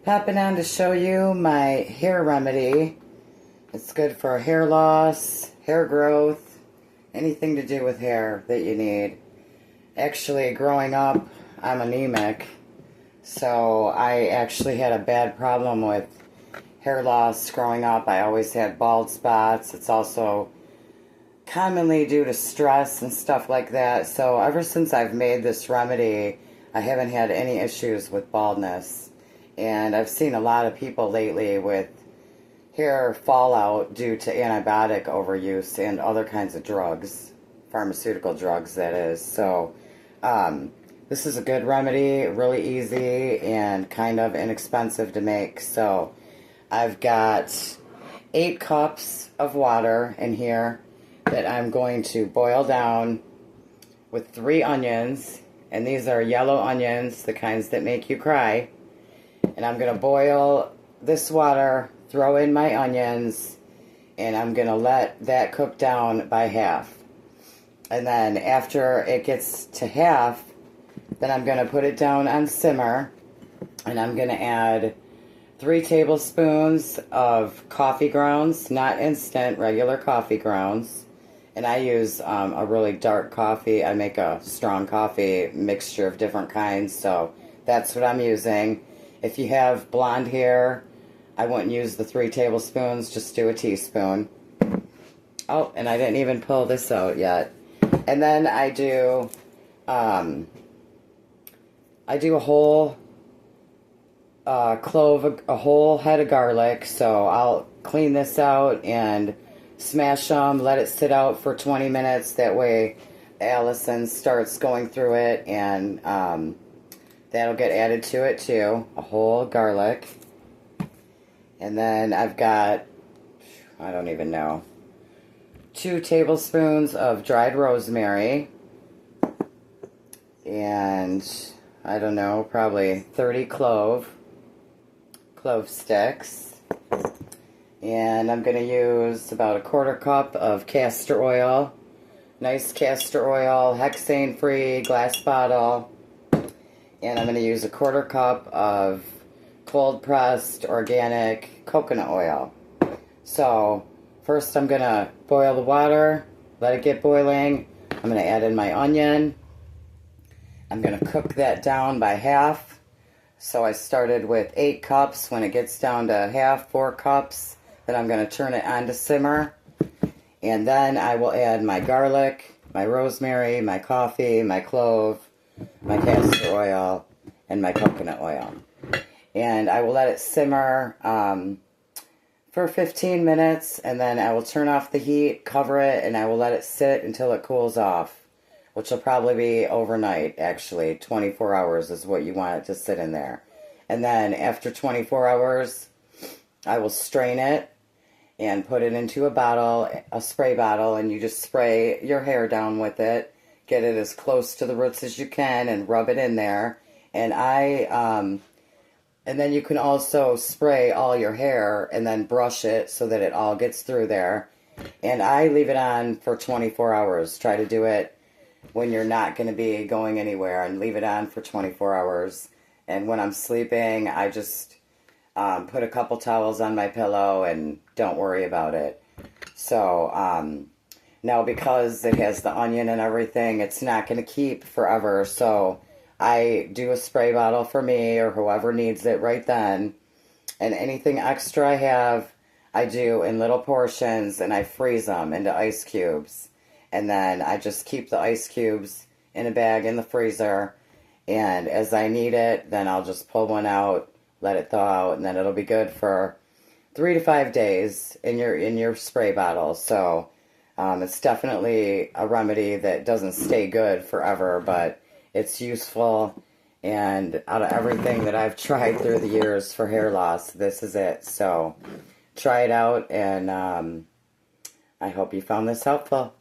Popping on to show you my hair remedy. It's good for hair loss, hair growth, anything to do with hair that you need. Actually, growing up, I'm anemic, so I actually had a bad problem with hair loss growing up. I always had bald spots. It's also commonly due to stress and stuff like that. So ever since I've made this remedy, I haven't had any issues with baldness. And I've seen a lot of people lately with hair fallout due to antibiotic overuse and other kinds of drugs, pharmaceutical drugs that is. So this is a good remedy, really easy and kind of inexpensive to make. So I've got 8 cups of water in here that I'm going to boil down with 3 onions, and these are yellow onions, the kinds that make you cry. And I'm going to boil this water, throw in my onions, and I'm going to let that cook down by half. And then after it gets to half, then I'm going to put it down on simmer, and I'm going to add 3 tablespoons of coffee grounds, not instant, regular coffee grounds. And I use a really dark coffee. I make a strong coffee mixture of different kinds, so that's what I'm using. If you have blonde hair, I wouldn't use the 3 tablespoons, just do a teaspoon. Oh, and I didn't even pull this out yet. And then I do a whole clove, a whole head of garlic. So I'll clean this out and smash them, let it sit out for 20 minutes. That way Allison starts going through it, and that'll get added to it too, a whole garlic. And then I've got, I don't even know, 2 tablespoons of dried rosemary. And I don't know, probably 30 clove sticks. And I'm going to use about a 1/4 cup of castor oil. Nice castor oil, hexane-free, glass bottle. And I'm going to use a 1/4 cup of cold-pressed organic coconut oil. So first I'm going to boil the water, let it get boiling. I'm going to add in my onion. I'm going to cook that down by half. So I started with 8 cups. When it gets down to half, 4 cups, then I'm going to turn it on to simmer. And then I will add my garlic, my rosemary, my coffee, my clove, my castor oil, and my coconut oil. And I will let it simmer for 15 minutes, and then I will turn off the heat, cover it, and I will let it sit until it cools off, which will probably be overnight, actually. 24 hours is what you want it to sit in there. And then after 24 hours, I will strain it and put it into a bottle, a spray bottle, and you just spray your hair down with it. Get it as close to the roots as you can and rub it in there. And and then you can also spray all your hair and then brush it so that it all gets through there. And I leave it on for 24 hours. Try to do it when you're not going to be going anywhere, and leave it on for 24 hours. And when I'm sleeping, I just put a couple towels on my pillow and don't worry about it. So now, because it has the onion and everything, it's not going to keep forever. So I do a spray bottle for me or whoever needs it right then. And anything extra I have, I do in little portions, and I freeze them into ice cubes. And then I just keep the ice cubes in a bag in the freezer. And as I need it, then I'll just pull one out, let it thaw out, and then it'll be good for 3 to 5 days in your spray bottle. So it's definitely a remedy that doesn't stay good forever, but it's useful. And out of everything that I've tried through the years for hair loss, this is it. So try it out, and I hope you found this helpful.